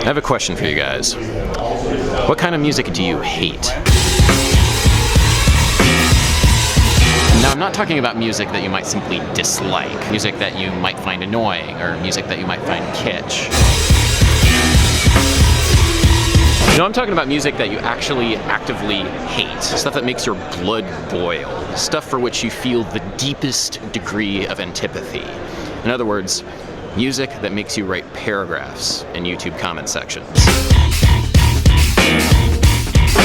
have a question for you guys. What kind of music do you hate? Now, I'm not talking about music that you might simply dislike, music that you might find annoying, or music that you might find kitsch. No, I'm talking about music that you actually actively hate, stuff that makes your blood boil, stuff for which you feel the deepest degree of antipathy. In other words, music that makes you write paragraphs in YouTube comment sections.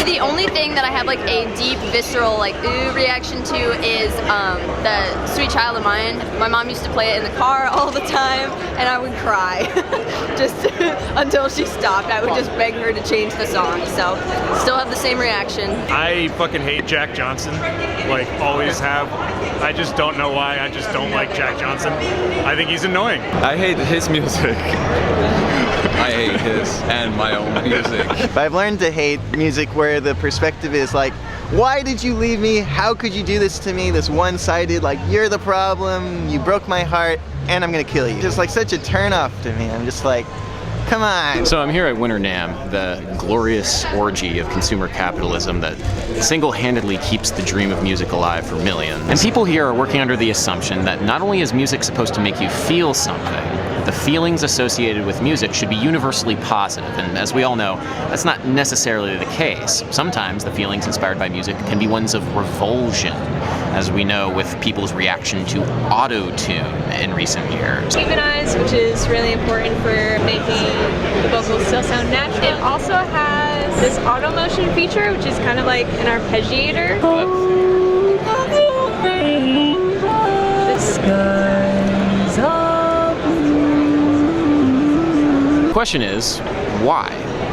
The only thing that I have like a deep, visceral, like ooh reaction to is the Sweet Child of Mine. My mom used to play it in the car all the time, and I would cry just until she stopped. I would just beg her to change the song. So, still have the same reaction. I fucking hate Jack Johnson, like always have. I just don't know why. I just don't like Jack Johnson. I think he's annoying. I hate his music. I hate his and my own music. But I've learned to hate music where the perspective is like, why did you leave me? How could you do this to me? This one-sided, like, you're the problem, you broke my heart, and I'm gonna kill you. Just like such a turn-off to me. I'm just like, come on. So I'm here at Winter NAMM, the glorious orgy of consumer capitalism that single-handedly keeps the dream of music alive for millions. And people here are working under the assumption that not only is music supposed to make you feel something, the feelings associated with music should be universally positive, and as we all know, that's not necessarily the case. Sometimes the feelings inspired by music can be ones of revulsion, as we know with people's reaction to auto-tune in recent years. Humanize, which is really important for making the vocals still sound natural. It also has this auto motion feature, which is kind of like an arpeggiator. The skies are blue. The question is, why?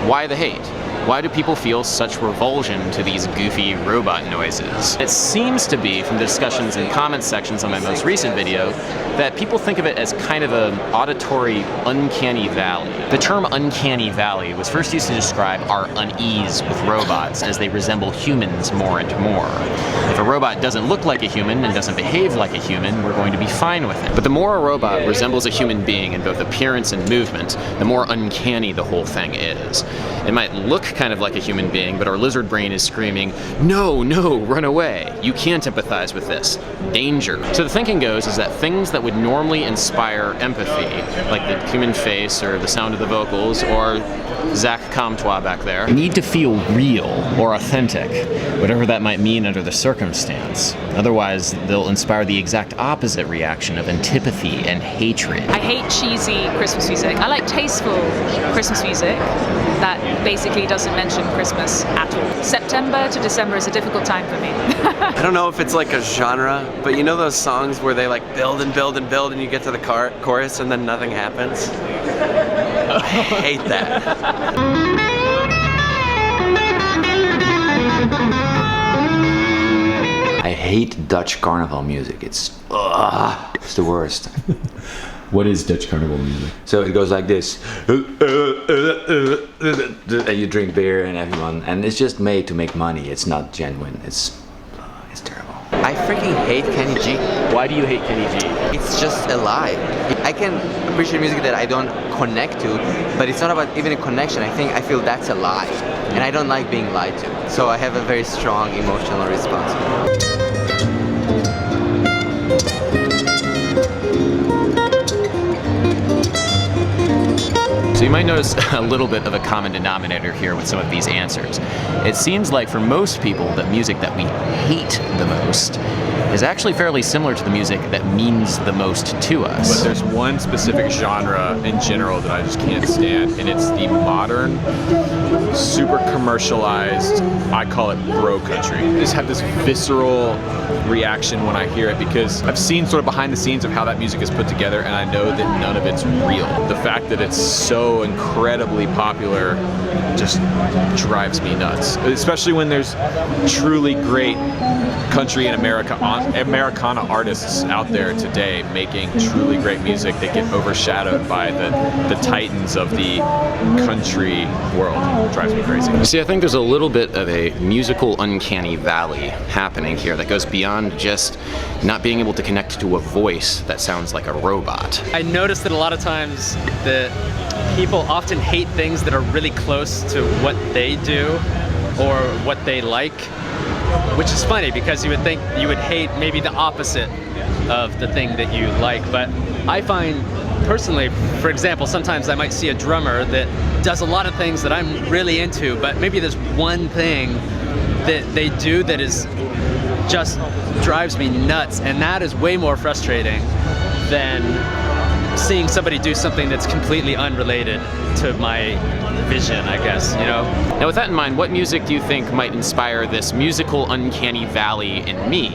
Why the hate? Why do people feel such revulsion to these goofy robot noises? It seems to be, from the discussions in comment sections on my most recent video, that people think of it as kind of an auditory uncanny valley. The term uncanny valley was first used to describe our unease with robots as they resemble humans more and more. If a robot doesn't look like a human and doesn't behave like a human, we're going to be fine with it. But the more a robot resembles a human being in both appearance and movement, the more uncanny the whole thing is. It might look kind of like a human being, but our lizard brain is screaming, no, no, run away. You can't empathize with this. Danger. So the thinking goes is that things that would normally inspire empathy, like the human face or the sound of the vocals or Zach Comtois back there, need to feel real or authentic, whatever that might mean under the circumstance. Otherwise, they'll inspire the exact opposite reaction of antipathy and hatred. I hate cheesy Christmas music. I like tasteful Christmas music that basically doesn't mention Christmas at all. September to December is a difficult time for me. I don't know if it's like a genre, but you know those songs where they like build and build and build and you get to the chorus and then nothing happens? I hate that. I hate Dutch carnival music. It's the worst. What is Dutch carnival music? So it goes like this. And you drink beer and everyone, and it's just made to make money. It's not genuine. It's terrible. I freaking hate Kenny G. Why do you hate Kenny G? It's just a lie. I can appreciate music that I don't connect to, but it's not about even a connection. I feel that's a lie, and I don't like being lied to. So I have a very strong emotional response. So you might notice a little bit of a common denominator here with some of these answers. It seems like for most people, the music that we hate the most is actually fairly similar to the music that means the most to us. But there's one specific genre in general that I just can't stand, and it's the modern, super commercialized, I call it bro country. I just have this visceral reaction when I hear it because I've seen sort of behind the scenes of how that music is put together, and I know that none of it's real. The fact that it's so incredibly popular just drives me nuts, especially when there's truly great country and Americana artists out there today making truly great music that get overshadowed by the titans of the country world. It drives me crazy. See, I think there's a little bit of a musical uncanny valley happening here that goes beyond just not being able to connect to a voice that sounds like a robot. I noticed that a lot of times that people often hate things that are really close to what they do or what they like, which is funny because you would think you would hate maybe the opposite of the thing that you like. But I find personally, for example, sometimes I might see a drummer that does a lot of things that I'm really into, but maybe there's one thing that they do that is just drives me nuts, and that is way more frustrating than seeing somebody do something that's completely unrelated to my vision, I guess, you know? Now with that in mind, what music do you think might inspire this musical uncanny valley in me?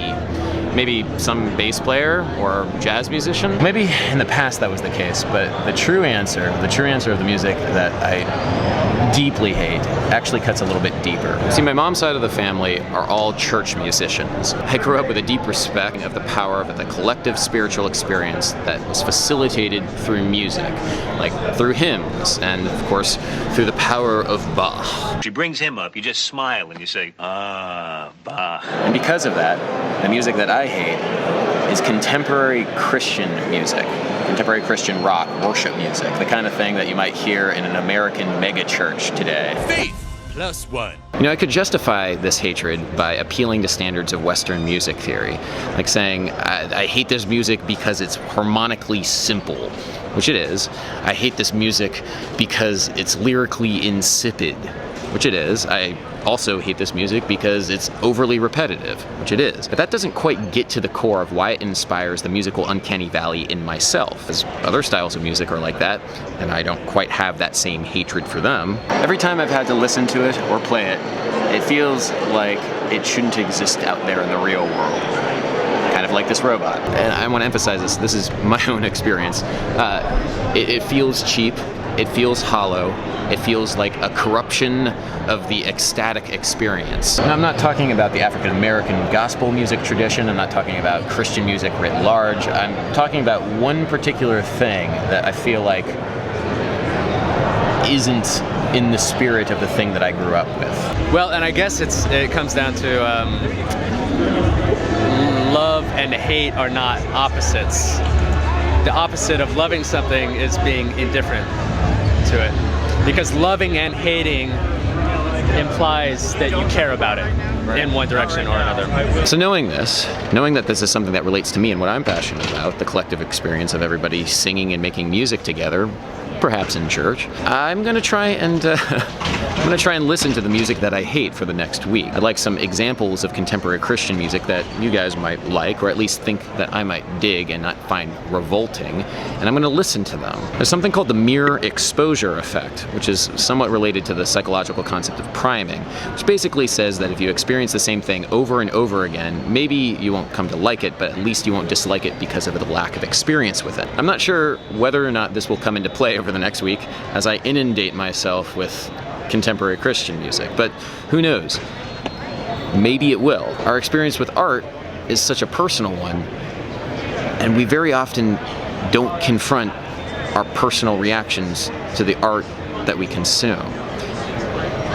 Maybe some bass player or jazz musician? Maybe in the past that was the case, but the true answer of the music that I deeply hate actually cuts a little bit deeper. See, my mom's side of the family are all church musicians. I grew up with a deep respect of the power of the collective spiritual experience that was facilitated through music, like through hymns, and of course, through the power of Bach. She brings him up, you just smile and you say, ah, Bach. And because of that, the music that I hate is contemporary Christian music. Contemporary Christian rock, worship music, the kind of thing that you might hear in an American megachurch today. Faith +1. You know, I could justify this hatred by appealing to standards of Western music theory, like saying, I hate this music because it's harmonically simple, which it is. I hate this music because it's lyrically insipid, which it is. I also hate this music because it's overly repetitive, which it is. But that doesn't quite get to the core of why it inspires the musical uncanny valley in myself, as other styles of music are like that, and I don't quite have that same hatred for them. Every time I've had to listen to it or play it, it feels like it shouldn't exist out there in the real world. Kind of like this robot. And I want to emphasize this is my own experience. It feels cheap, it feels hollow, it feels like a corruption of the ecstatic experience. And I'm not talking about the African American gospel music tradition, I'm not talking about Christian music writ large, I'm talking about one particular thing that I feel like isn't in the spirit of the thing that I grew up with. Well, and I guess it comes down to love and hate are not opposites. The opposite of loving something is being indifferent to it. Because loving and hating implies that you care about it in one direction or another. So knowing that this is something that relates to me and what I'm passionate about, the collective experience of everybody singing and making music together, perhaps in church, I'm gonna try and listen to the music that I hate for the next week. I'd like some examples of contemporary Christian music that you guys might like, or at least think that I might dig and not find revolting, and I'm gonna listen to them. There's something called the mere exposure effect, which is somewhat related to the psychological concept of priming, which basically says that if you experience the same thing over and over again, maybe you won't come to like it, but at least you won't dislike it because of the lack of experience with it. I'm not sure whether or not this will come into play over the next week as I inundate myself with contemporary Christian music, but who knows? Maybe it will. Our experience with art is such a personal one, and we very often don't confront our personal reactions to the art that we consume.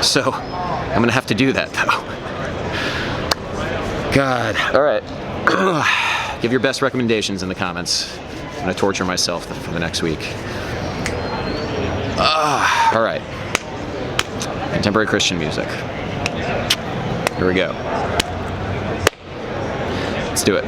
So, I'm gonna have to do that though. God. All right. Give your best recommendations in the comments. I'm gonna torture myself for the next week. All right. Contemporary Christian music. Here we go. Let's do it.